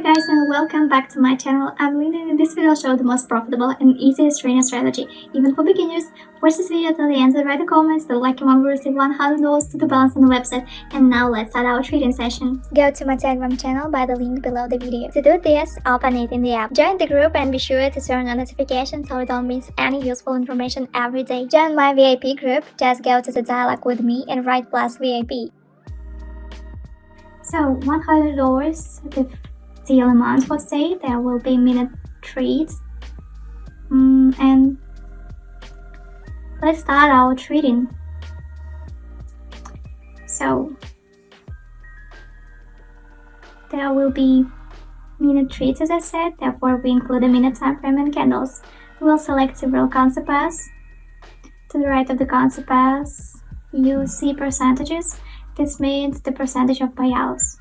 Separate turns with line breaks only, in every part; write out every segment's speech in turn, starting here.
guys, and welcome back to my channel. I'm Lynn, and in this video I'll show the most profitable and easiest trading strategy, even for beginners. Watch this video till the end and write the comments. The lucky one will receive $100 to the balance on the website. And now let's start our trading session. Go to my Telegram channel by the link below the video. To do this, open it in the app. Join the group and be sure to turn on notifications so you don't miss any useful information every day. Join my VIP group. Just go to the dialogue with me and write plus VIP. So $100, the deal amount for today. There will be minute trades, and let's start our trading. So there will be minute trades, as I said. Therefore, we include a minute time frame and candles. We will select several concept pairs. To the right of the concept pairs, you see percentages. This means the percentage of payouts.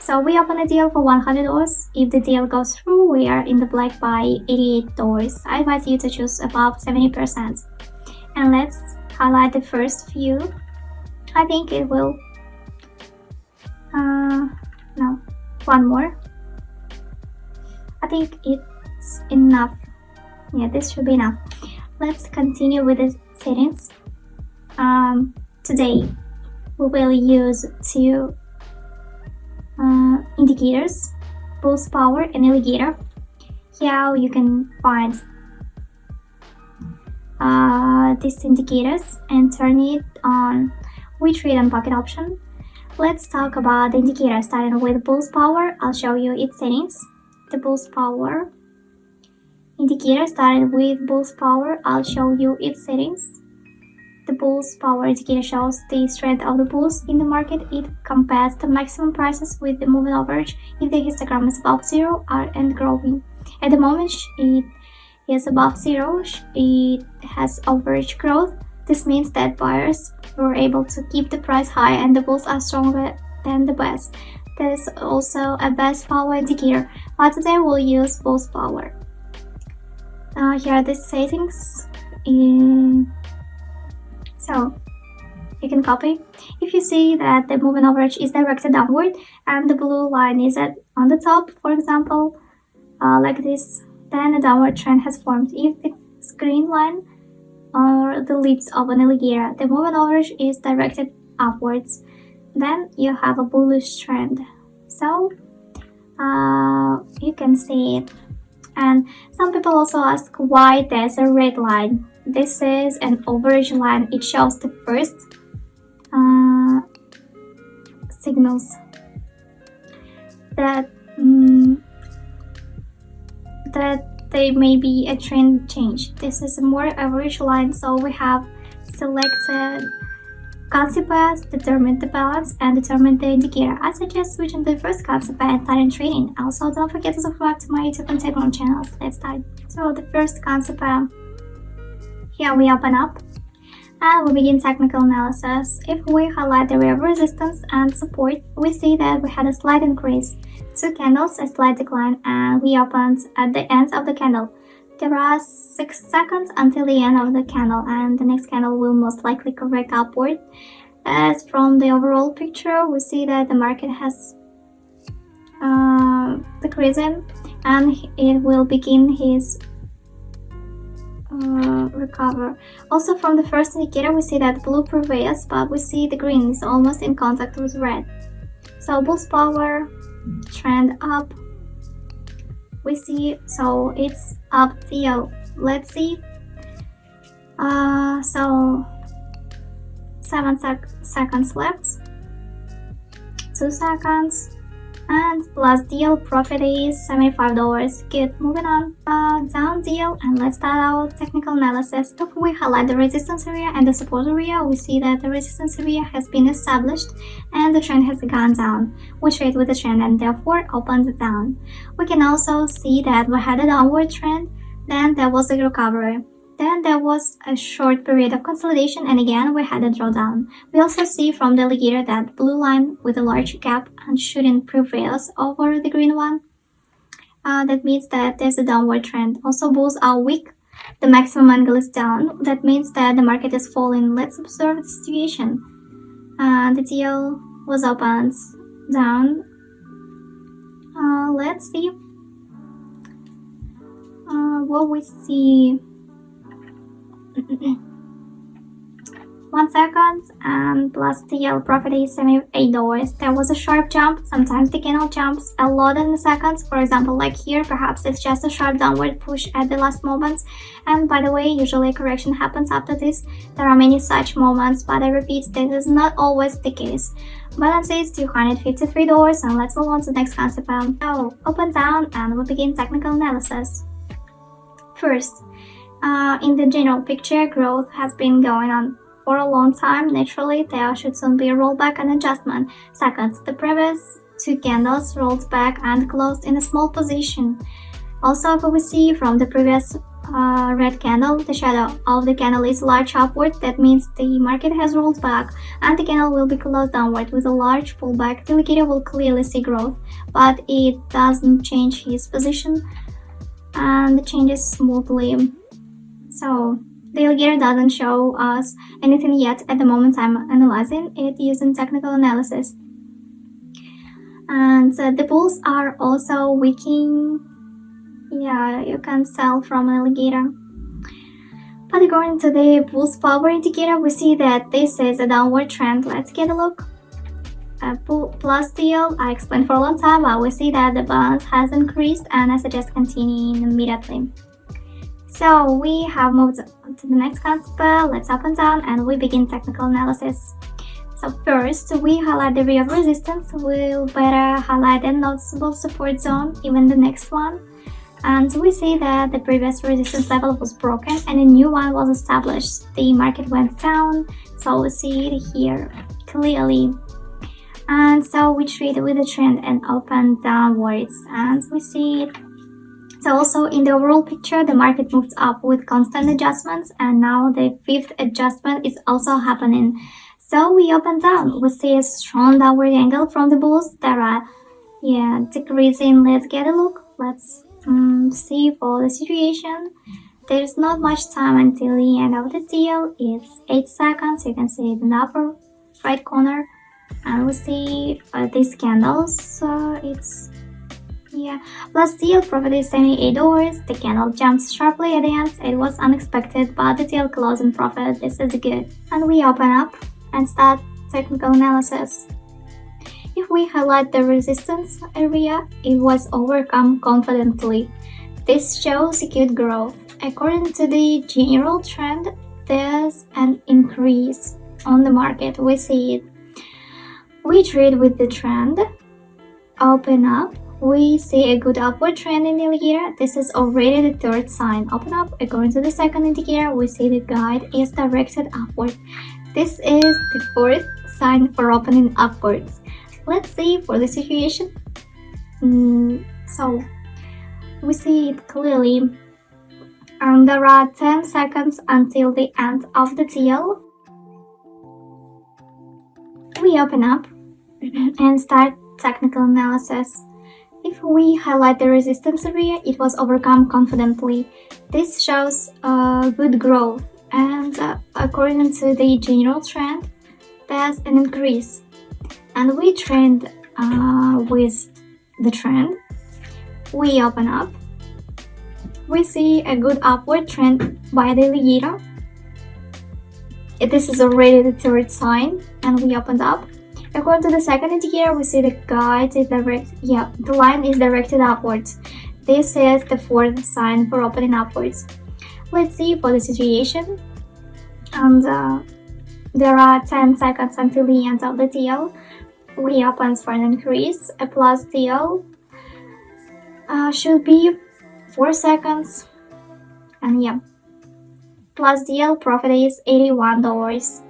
So we open a deal for $100. If the deal goes through, we are in the black by $88. I advise you to choose above 70%. And let's highlight the first few. I think it will, no, one more. I think it's enough. Yeah, this should be enough. Let's continue with the settings. Today we will use two indicators, pulse power and alligator. Here you can find these indicators and turn it on. We trade on pocket option. Let's talk about the indicator. Starting with pulse power, I'll show you its settings. The pulse power indicator, starting with pulse power, I'll show you its settings. The pulse power indicator shows the strength of the pulse in the market. It compares the maximum prices with the moving average if the histogram is above zero and growing. At the moment, it is above zero. It has average growth. This means that buyers were able to keep the price high and the bulls are stronger than the best. There is also a best power indicator, but today we'll use pulse power. Here are the settings. So you can copy. If you see that the moving average is directed downward and the blue line is on the top, for example, like this, then a downward trend has formed. If the green line or the lips of an alligator, the moving average is directed upwards, then you have a bullish trend. So you can see it. And some people also ask why there's a red line. This is an average line. It shows the first signals that there may be a trend change. This is a more average line, so we have selected concept pairs, determined the balance, and determined the indicator. I suggest switching to the first concept pair and starting trading. Also, don't forget to subscribe to my YouTube and Telegram channels. Let's start. So the first concept pair. Here we open up and we begin technical analysis. If we highlight the area of resistance and support, we see that we had a slight increase, two candles, a slight decline, and we opened at the end of the candle. There are 6 seconds until the end of the candle, and the next candle will most likely correct upward. As from the overall picture, we see that the market has decreasing and it will begin his recover. Also from the first indicator, we see that blue prevails, but we see the green is almost in contact with red. So pulse power, trend up. We see, so it's up deal. Let's see. So 7 seconds left. 2 seconds. And plus deal profit is $75. Good. Moving on. Down deal, and let's start our technical analysis. If we highlight the resistance area and the support area, we see that the resistance area has been established and the trend has gone down. We trade with the trend and therefore opened down. We can also see that we had a downward trend, then there was a recovery. Then there was a short period of consolidation, and again we had a drawdown. We also see from the alligator that blue line with a large gap and shooting prevails over the green one. That means that there's a downward trend. Also, bulls are weak. The maximum angle is down. That means that the market is falling. Let's observe the situation. The deal was opened down Let's see what we see. 1 second and plus TL profit is $78. There was a sharp jump. Sometimes the candle jumps a lot in seconds. For example, like here, perhaps it's just a sharp downward push at the last moment. And by the way, usually a correction happens after this. There are many such moments, but I repeat, this is not always the case. Balance is $253, and let's move on to the next concept. So open down and we begin technical analysis. First, in the general picture, growth has been going on for a long time. Naturally, there should soon be a rollback and adjustment. Second, the previous 2 candles rolled back and closed in a small position. Also, if we see from the previous red candle, the shadow of the candle is large upward. That means the market has rolled back and the candle will be closed downward with a large pullback. The indicator will clearly see growth, but it doesn't change his position and it changes smoothly. So the indicator doesn't show us anything yet at the moment I'm analyzing it using technical analysis. And the bulls are also weakening. Yeah, you can tell from an indicator. But according to the bulls power indicator, we see that this is a downward trend. Let's get a look. Plus TL, I explained for a long time, but we see that the balance has increased and I suggest continuing immediately. So we have moved to the next concept. Let's up and down and we begin technical analysis. So first, we highlight the area of resistance. We'll better highlight a noticeable support zone, even the next one. And we see that the previous resistance level was broken and a new one was established. The market went down, so we see it here clearly. And so we trade with the trend and open downwards, and we see it. So also in the overall picture, the market moved up with constant adjustments, and now the 5th adjustment is also happening. So we open down. We see a strong downward angle from the bulls that are decreasing. Let's get a look. Let's see for the situation. There's not much time until the end of the deal. It's 8 seconds. You can see it in the upper right corner. And we see these candles. Plus deal profit is $78. The candle jumps sharply at the end. It was unexpected, but the deal closing profit, this is good. And we open up and start technical analysis. If we highlight the resistance area, it was overcome confidently. This shows good growth. According to the general trend, there's an increase on the market. We see it. We trade with the trend. Open up. We see a good upward trend in the indicator. This is already the 3rd sign. Open up. According to the 2nd indicator, we see the guide is directed upward. This is the 4th sign for opening upwards. Let's see for the situation. So we see it clearly. And there are 10 seconds until the end of the deal. We open up and start technical analysis. If we highlight the resistance area, it was overcome confidently. This shows good growth, and according to the general trend, there's an increase. And we trend with the trend. We open up. We see a good upward trend by the indicator. This is already the 3rd sign, and we opened up. According to the 2nd indicator, we see the guide is the line is directed upwards. This is the 4th sign for opening upwards. Let's see for the situation. And there are 10 seconds until the end of the deal. We open for an increase. A plus deal should be 4 seconds. And plus deal profit is $81.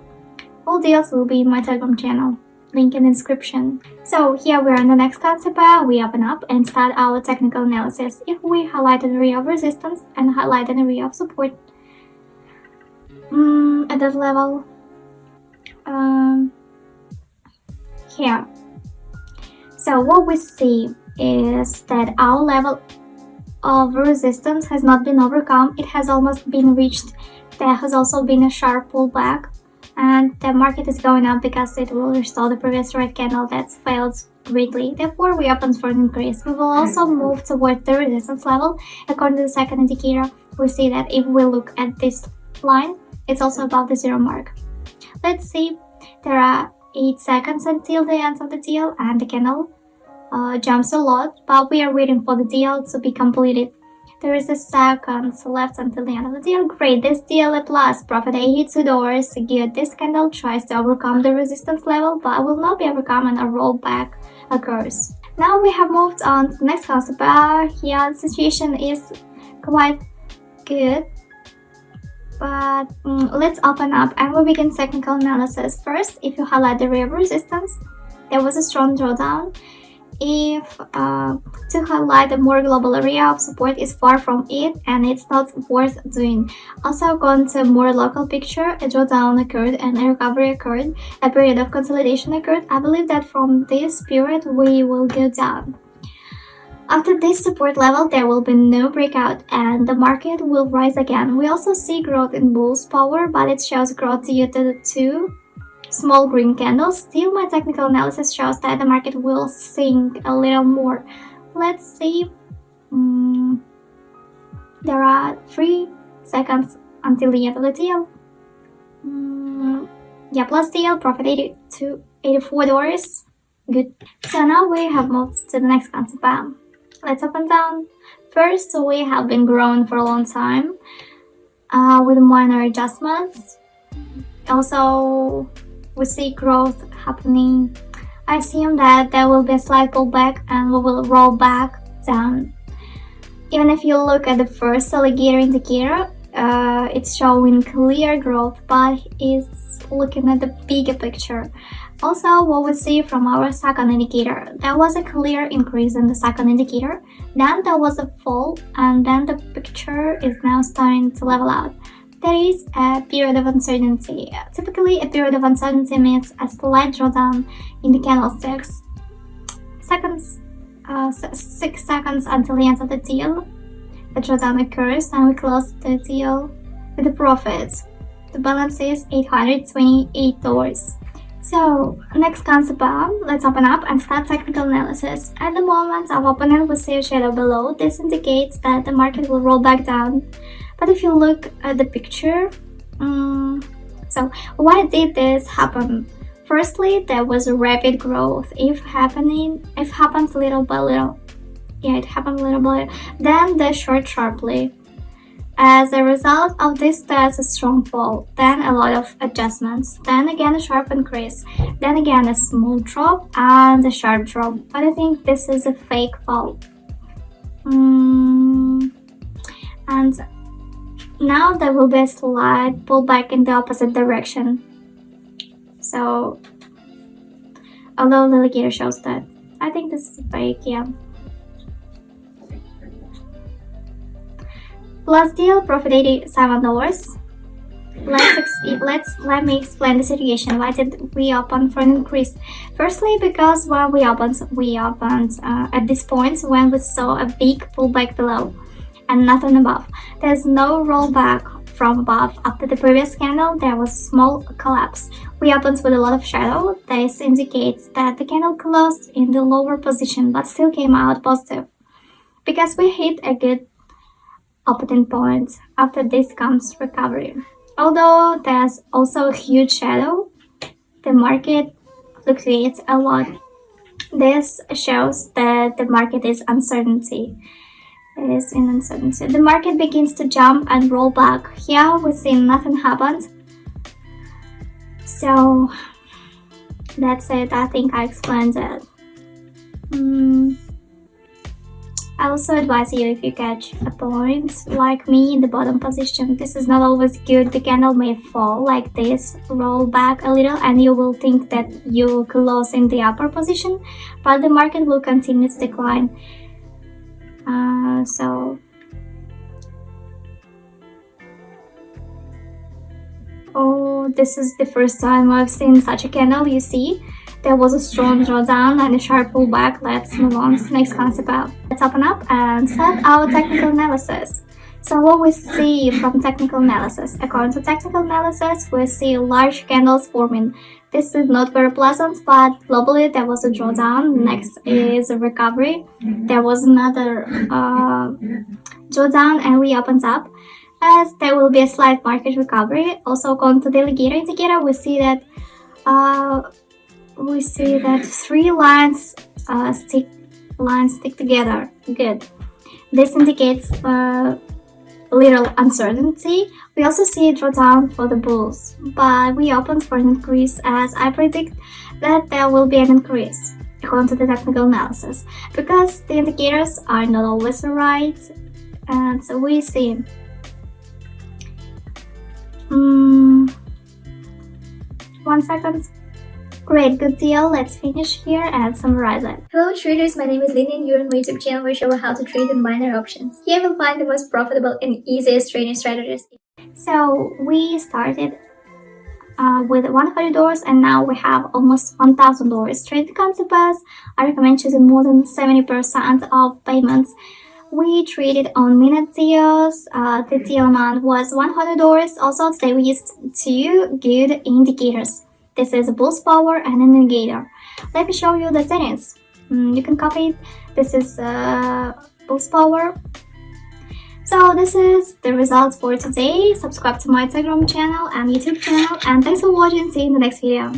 All deals will be in my Telegram channel. Link in the description. So here we are in the next concept. We open up and start our technical analysis. If we highlight an area of resistance and highlight an area of support at that level, here. So what we see is that our level of resistance has not been overcome. It has almost been reached. There has also been a sharp pullback, and the market is going up because it will restore the previous red candle that failed greatly. Therefore, we open for an increase. We will also move toward the resistance level. According to the second indicator, we see that if we look at this line, it's also above the 0 mark. Let's see, there are 8 seconds until the end of the deal, and the candle jumps a lot, but we are waiting for the deal to be completed. There is a second left until the end of the deal. Great, this deal at last. Profit $82. Good. This candle tries to overcome the resistance level, but will not be overcome and a rollback occurs. Now we have moved on to the next concept. Here the situation is quite good. But let's open up and we begin technical analysis. First, if you highlight the area of resistance, there was a strong drawdown. If to highlight the more global area of support is far from it and it's not worth doing. Also, going to a more local picture, a drawdown occurred and a recovery occurred, a period of consolidation occurred. I believe that from this period we will go down. After this support level, there will be no breakout and the market will rise again. We also see growth in bulls power, but it shows growth due to the 2 small green candles. Still, my technical analysis shows that the market will sink a little more. Let's see. There are 3 seconds until the end of the deal. Yeah, plus deal, profit $84. Good. So now we have moved to the next concept. Let's up and down. First, we have been growing for a long time with minor adjustments. Also, we see growth happening. I assume that there will be a slight pullback and we will roll back down. Even if you look at the first alligator indicator, it's showing clear growth, but it's looking at the bigger picture. Also, what we see from our second indicator, there was a clear increase in the second indicator, then there was a fall, and then the picture is now starting to level out. There is a period of uncertainty. Typically, a period of uncertainty means a slight drawdown in the candlesticks. 6 seconds until the end of the deal. The drawdown occurs and we close the deal with a profit. The balance is $828. So, next concept, let's open up and start technical analysis. At the moment of opening, we see a shadow below. This indicates that the market will roll back down. But if you look at the picture, so why did this happen? Firstly, there was a rapid growth. It happens little by little. Yeah, it happened little by little. Then the short sharply. As a result of this, there's a strong fall, then a lot of adjustments, then again a sharp increase, then again a small drop and a sharp drop. But I think this is a fake fall. And now there will be a slight pullback in the opposite direction. So, although the alligator shows that, I think this is a fake, yeah. Plus deal, profit $87. Let me explain the situation. Why did we open for an increase? Firstly, because when we opened at this point when we saw a big pullback below and nothing above. There's no rollback from above. After the previous candle, there was a small collapse. We opened with a lot of shadow. This indicates that the candle closed in the lower position but still came out positive. Because we hit a good opening point. After this comes recovery. Although there's also a huge shadow, the market fluctuates a lot. This shows that the market is in uncertainty. The market begins to jump and roll back. Here we see nothing happened. So that's it. I think I explained it. I also advise you, if you catch a point like me in the bottom position, this is not always good. The candle may fall like this, roll back a little, and you will think that you close in the upper position, but the market will continue to decline. This is the first time I've seen such a candle. You see, there was a strong drawdown and a sharp pullback. Let's move on to the next concept. Let's open up and start our technical analysis. So what we see from technical analysis? According to technical analysis, we see large candles forming. This is not very pleasant, but globally there was a drawdown. Next is a recovery. There was another drawdown and reopens up, as there will be a slight market recovery. Also, according to the indicator, we see that three lines stick together. Good. This indicates little uncertainty. We also see a drawdown for the bulls, but we open for an increase, as I predict that there will be an increase according to the technical analysis, because the indicators are not always right. And so we see 1 second. Great, good deal. Let's finish here and summarize it.
Hello traders, my name is Lynn and you're on my YouTube channel where I show you how to trade in minor options. Here you'll find the most profitable and easiest trading strategies.
So we started with $100 and now we have almost $1,000. Trade concept as I recommend choosing more than 70% of payments. We traded on minute deals. The deal amount was $100. Also today we used 2 good indicators. This is a bull's power and an indicator. Let me show you the settings. You can copy it. This is bull's power. So this is the results for today. Subscribe to my Telegram channel and YouTube channel. And thanks for watching. See you in the next video.